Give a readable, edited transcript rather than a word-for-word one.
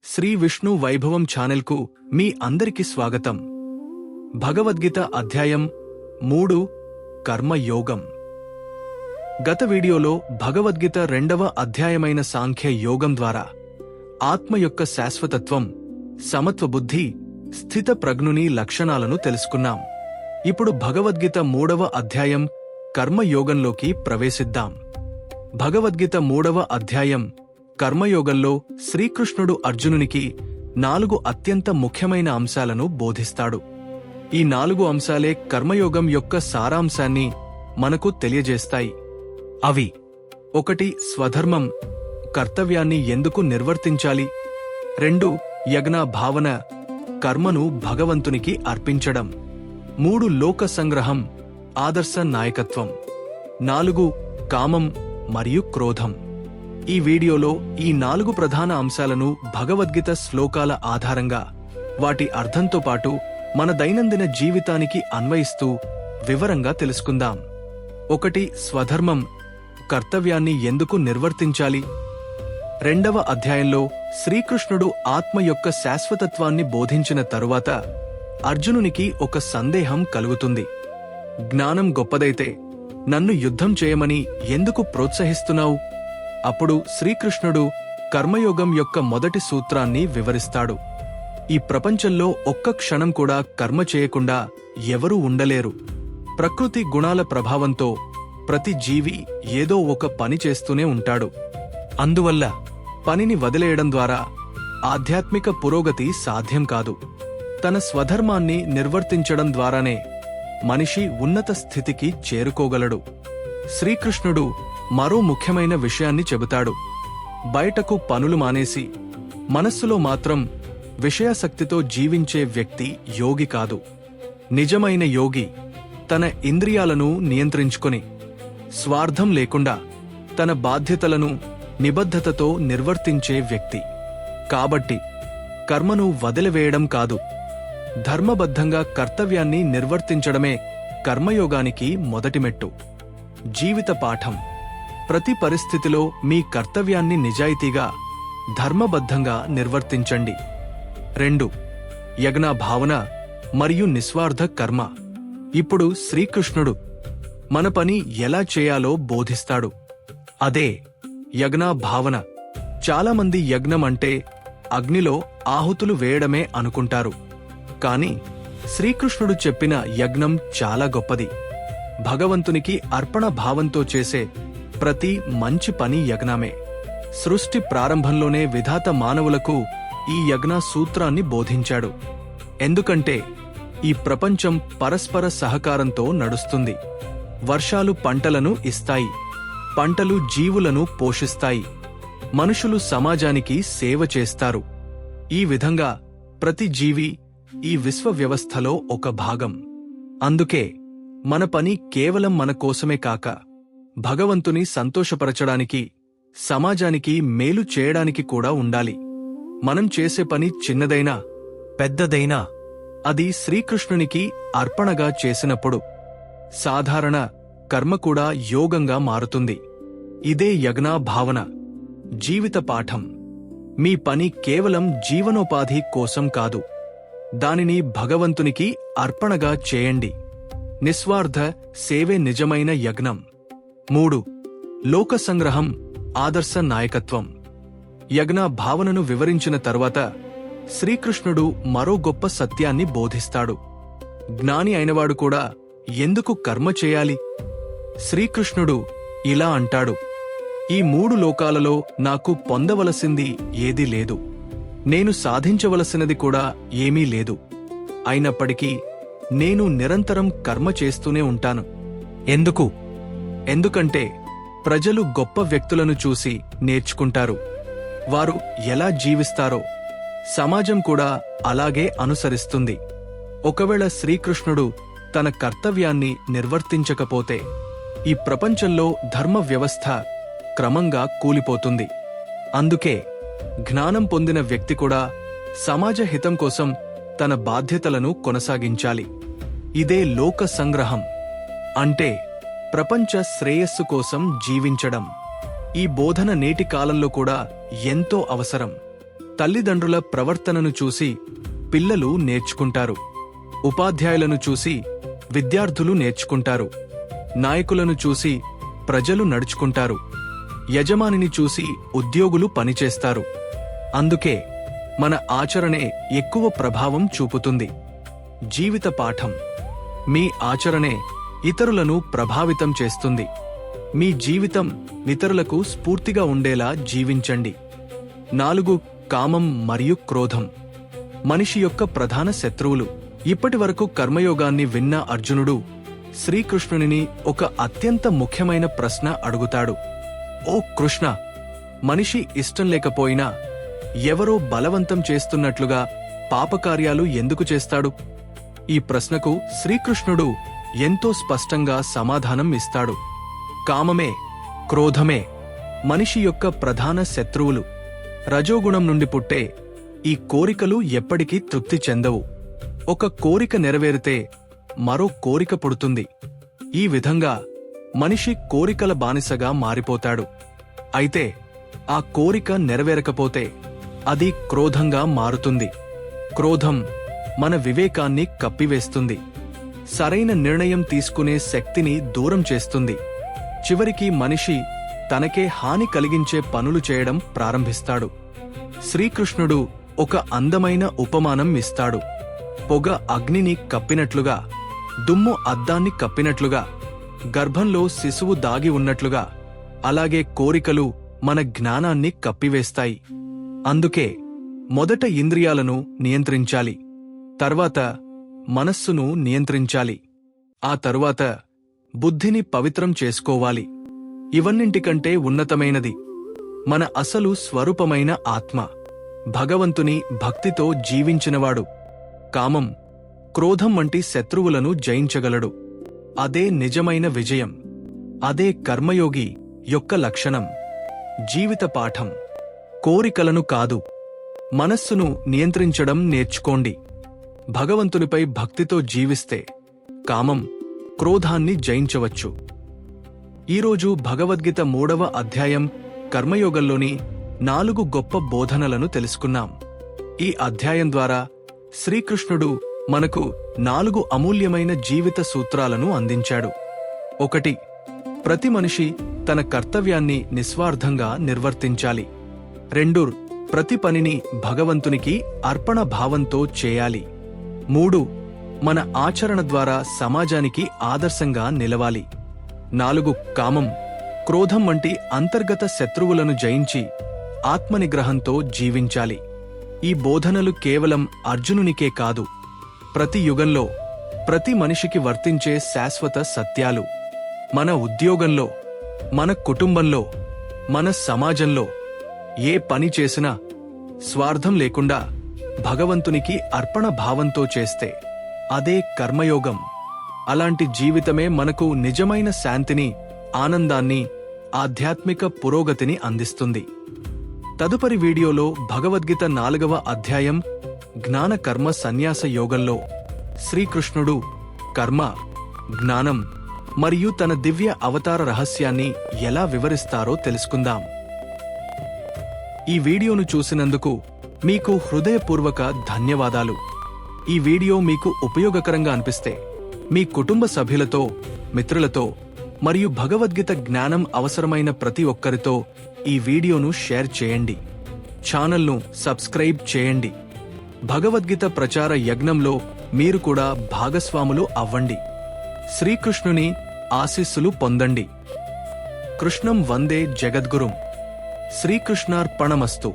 శ్రీ విష్ణు వైభవం ఛానల్కు మీ అందరికి స్వాగతం. భగవద్గీత అధ్యాయం 3 కర్మయోగం. గత వీడియోలో భగవద్గీత 2వ అధ్యాయమైన సాంఖ్య యోగం ద్వారా ఆత్మ యొక్క శాశ్వతత్వం, సమత్వబుద్ధి, స్థిత ప్రజ్ఞుని లక్షణాలను తెలుసుకున్నాం. ఇప్పుడు భగవద్గీత 3వ అధ్యాయం కర్మయోగంలోకి ప్రవేశిద్దాం. భగవద్గీత 3వ అధ్యాయం కర్మయోగంలో శ్రీకృష్ణుడు అర్జునునికి 4 అత్యంత ముఖ్యమైన అంశాలను బోధిస్తాడు. ఈ 4 అంశాలే కర్మయోగం యొక్క సారాంశాన్ని మనకు తెలియజేస్తాయి. అవి: 1. స్వధర్మం, కర్తవ్యాన్ని ఎందుకు నిర్వర్తించాలి. 2. యజ్ఞ భావన, కర్మను భగవంతునికి అర్పించడం. 3. లోక సంగ్రహం, ఆదర్శ నాయకత్వం. 4. కామం మరియు క్రోధం. ఈ వీడియోలో ఈ 4 ప్రధాన అంశాలను భగవద్గీత శ్లోకాల ఆధారంగా వాటి అర్థంతో పాటు మన దైనందిన జీవితానికి అన్వయిస్తూ వివరంగా తెలుసుకుందాం. 1. స్వధర్మం, కర్తవ్యాన్ని ఎందుకు నిర్వర్తించాలి. 2వ అధ్యాయంలో శ్రీకృష్ణుడు ఆత్మ యొక్క శాశ్వతత్వాన్ని బోధించిన తరువాత అర్జునునికి ఒక సందేహం కలుగుతుంది. జ్ఞానం గొప్పదైతే నన్ను యుద్ధం చేయమని ఎందుకు ప్రోత్సహిస్తున్నావు? అప్పుడు శ్రీకృష్ణుడు కర్మయోగం యొక్క మొదటి సూత్రాన్ని వివరిస్తాడు. ఈ ప్రపంచంలో ఒక్క క్షణం కూడా కర్మ చేయకుండా ఎవరూ ఉండలేరు. ప్రకృతి గుణాల ప్రభావంతో ప్రతి జీవి ఏదో ఒక పని చేస్తూనే ఉంటాడు. అందువల్ల పనిని వదిలేయడం ద్వారా ఆధ్యాత్మిక పురోగతి సాధ్యం కాదు. తన స్వధర్మాన్ని నిర్వర్తించడం ద్వారానే మనిషి ఉన్నత స్థితికి చేరుకోగలడు. శ్రీకృష్ణుడు మరో ముఖ్యమైన విషయాన్ని చెబుతాడు. బయటకు పనులు మానేసి మనస్సులో మాత్రం విషయాసక్తితో జీవించే వ్యక్తి యోగి కాదు. నిజమైన యోగి తన ఇంద్రియాలను నియంత్రించుకొని స్వార్థం లేకుండా తన బాధ్యతలను నిబద్ధతతో నిర్వర్తించే వ్యక్తి. కాబట్టి కర్మను వదిలివేయడం కాదు, ధర్మబద్ధంగా కర్తవ్యాన్ని నిర్వర్తించడమే కర్మయోగానికి మొదటి మెట్టు. జీవిత పాఠం: ప్రతి పరిస్థితిలో మీ కర్తవ్యాన్ని నిజాయితీగా, ధర్మబద్ధంగా నిర్వర్తించండి. 2. యజ్ఞ భావన మరియు నిస్వార్థ కర్మ. ఇప్పుడు శ్రీకృష్ణుడు మన పని ఎలా చేయాలో బోధిస్తాడు. అదే యజ్ఞ భావన. చాలామంది యజ్ఞం అంటే అగ్నిలో ఆహుతులు వేయడమే అనుకుంటారు. కాని శ్రీకృష్ణుడు చెప్పిన యజ్ఞం చాలా గొప్పది. భగవంతునికి అర్పణ భావంతో చేసే ప్రతి మంచి పని యజ్ఞమే. సృష్టి ప్రారంభంలోనే విధాత మానవులకు ఈ యజ్ఞ సూత్రాన్ని బోధించాడు. ఎందుకంటే ఈ ప్రపంచం పరస్పర సహకారంతో నడుస్తుంది. వర్షాలు పంటలను ఇస్తాయి, పంటలు జీవులను పోషిస్తాయి, మనుషులు సమాజానికి సేవ చేస్తారు. ఈ విధంగా ప్రతి జీవి ఈ విశ్వ వ్యవస్థలో ఒక భాగం. అందుకే మన పని కేవలం మన కోసమే కాక భగవంతుని సంతోషపరచడానికి, సమాజానికి మేలు చేయడానికి కూడా ఉండాలి. మనం చేసే పని చిన్నదైనా పెద్దదైనా అది శ్రీకృష్ణునికి అర్పణగా చేసినప్పుడు సాధారణ కర్మ కూడా యోగంగా మారుతుంది. ఇదే యజ్ఞ భావన. జీవిత పాఠం: మీ పని కేవలం జీవనోపాధి కోసం కాదు, దానిని భగవంతునికి అర్పణగా చేయండి. నిస్వార్థ సేవే నిజమైన యజ్ఞం. 3. లోక సంగ్రహం, ఆదర్శ నాయకత్వం. యజ్ఞ భావనను వివరించిన తరువాత శ్రీకృష్ణుడు మరో గొప్ప సత్యాన్ని బోధిస్తాడు. జ్ఞాని అయినవాడు కూడా ఎందుకు కర్మ చేయాలి. శ్రీకృష్ణుడు ఇలా అంటాడు: ఈ 3 లోకాలలో నాకు పొందవలసింది ఏదీ లేదు, నేను సాధించవలసినది కూడా ఏమీ లేదు. అయినప్పటికీ నేను నిరంతరం కర్మ చేస్తూనే ఉంటాను. ఎందుకంటే ప్రజలు గొప్ప వ్యక్తులను చూసి నేర్చుకుంటారు. వారు ఎలా జీవిస్తారో సమాజం కూడా అలాగే అనుసరిస్తుంది. ఒకవేళ శ్రీకృష్ణుడు తన కర్తవ్యాన్ని నిర్వర్తించకపోతే ఈ ప్రపంచంలో ధర్మ వ్యవస్థ క్రమంగా కూలిపోతుంది. అందుకే జ్ఞానం పొందిన వ్యక్తి కూడా సమాజ హితం కోసం తన బాధ్యతలను కొనసాగించాలి. ఇదే లోక సంగ్రహం అంటే ప్రపంచ శ్రేయస్సు కోసం జీవించడం. ఈ బోధన నేటి కాలంలో కూడా ఎంతో అవసరం. తల్లిదండ్రుల ప్రవర్తనను చూసి పిల్లలు నేర్చుకుంటారు. ఉపాధ్యాయులను చూసి విద్యార్థులు నేర్చుకుంటారు. నాయకులను చూసి ప్రజలు నడుచుకుంటారు. యజమానిని చూసి ఉద్యోగులు పనిచేస్తారు. అందుకే మన ఆచరణే ఎక్కువ ప్రభావం చూపుతుంది. జీవిత పాఠం: మీ ఆచరణే ఇతరులను ప్రభావితం చేస్తుంది. మీ జీవితం ఇతరులకు స్ఫూర్తిగా ఉండేలా జీవించండి. 4 కామం మరియు క్రోధం మనిషి యొక్క ప్రధాన శత్రువులు. ఇప్పటివరకు కర్మయోగాన్ని విన్న అర్జునుడు శ్రీకృష్ణునిని ఒక అత్యంత ముఖ్యమైన ప్రశ్న అడుగుతాడు. ఓ కృష్ణ, మనిషి ఇష్టం లేకపోయినా ఎవరో బలవంతం చేస్తున్నట్లుగా పాపకార్యాలు ఎందుకు చేస్తాడు? ఈ ప్రశ్నకు శ్రీకృష్ణుడు ఎంతో స్పష్టంగా సమాధానం ఇస్తాడు. కామమే, క్రోధమే మనిషి యొక్క ప్రధాన శత్రువులు. రజోగుణం నుండి పుట్టే ఈ కోరికలు ఎప్పటికీ తృప్తి చెందవు. ఒక కోరిక నెరవేరితే మరో కోరిక పుడుతుంది. ఈ విధంగా మనిషి కోరికల బానిసగా మారిపోతాడు. అయితే ఆ కోరిక నెరవేరకపోతే అది క్రోధంగా మారుతుంది. క్రోధం మన వివేకాన్ని కప్పివేస్తుంది. సరైన నిర్ణయం తీసుకునే శక్తిని దూరం చేస్తుంది. చివరికి మనిషి తనకే హాని కలిగించే పనులు చేయడం ప్రారంభిస్తాడు. శ్రీకృష్ణుడు ఒక అందమైన ఉపమానం ఇస్తాడు. పొగ అగ్నిని కప్పినట్లుగా, దుమ్ము అద్దాన్ని కప్పినట్లుగా, గర్భంలో శిశువు దాగి ఉన్నట్లుగా, అలాగే కోరికలు మన జ్ఞానాన్ని కప్పివేస్తాయి. అందుకే మొదట ఇంద్రియాలను నియంత్రించాలి, తర్వాత మనస్సును నియంత్రించాలి, ఆ తరువాత బుద్ధిని పవిత్రం చేసుకోవాలి. ఇవన్నింటికంటే ఉన్నతమైనది మన అసలు స్వరూపమైన ఆత్మ. భగవంతుని భక్తితో జీవించినవాడు కామం, క్రోధం వంటి శత్రువులను జయించగలడు. అదే నిజమైన విజయం. అదే కర్మయోగి యొక్క లక్షణం. జీవిత పాఠం: కోరికలను కాదు, మనస్సును నియంత్రించడం నేర్చుకోండి. భగవంతునిపై భక్తితో జీవిస్తే కామం, క్రోధాన్ని జయించవచ్చు. ఈరోజు భగవద్గీత 3వ అధ్యాయం కర్మయోగంలోని 4 గొప్ప బోధనలను తెలుసుకున్నాం. ఈ అధ్యాయం ద్వారా శ్రీకృష్ణుడు మనకు 4 అమూల్యమైన జీవిత సూత్రాలను అందించాడు. 1. ప్రతి మనిషి తన కర్తవ్యాన్ని నిస్వార్థంగా నిర్వర్తించాలి. 2. ప్రతి పనిని భగవంతునికి అర్పణ భావంతో చేయాలి. 3. మన ఆచరణ ద్వారా సమాజానికి ఆదర్శంగా నిలవాలి. 4. కామం, క్రోధం వంటి అంతర్గత శత్రువులను జయించి ఆత్మనిగ్రహంతో జీవించాలి. ఈ బోధనలు కేవలం అర్జునునికే కాదు, ప్రతి యుగంలో ప్రతి మనిషికి వర్తించే శాశ్వత సత్యాలు. మన ఉద్యోగంలో, మన కుటుంబంలో, మన సమాజంలో ఏ పని చేసినా స్వార్థం లేకుండా భగవంతునికి అర్పణ భావంతో చేస్తే అదే కర్మయోగం. అలాంటి జీవితమే మనకు నిజమైన శాంతిని, ఆనందాన్ని, ఆధ్యాత్మిక పురోగతిని అందిస్తుంది. తదుపరి వీడియోలో భగవద్గీత 4వ అధ్యాయం జ్ఞాన కర్మ సన్యాస యోగంలో శ్రీకృష్ణుడు కర్మ, జ్ఞానం మరియు తన దివ్య అవతార రహస్యాన్ని ఎలా వివరిస్తారో తెలుసుకుందాం. ఈ వీడియోను చూసినందుకు మీకు హృదయపూర్వక ధన్యవాదాలు. ఈ వీడియో మీకు ఉపయోగకరంగా అనిపిస్తే మీ కుటుంబ సభ్యులతో, మిత్రులతో మరియు భగవద్గీత జ్ఞానం అవసరమైన ప్రతి ఒక్కరితో ఈ వీడియోను షేర్ చేయండి. ఛానల్ను సబ్స్క్రైబ్ చేయండి. భగవద్గీత ప్రచార యజ్ఞంలో మీరు కూడా భాగస్వాములు అవ్వండి. శ్రీకృష్ణుని ఆశీస్సులు పొందండి. కృష్ణం వందే జగద్గురుం. శ్రీకృష్ణార్పణమస్తు.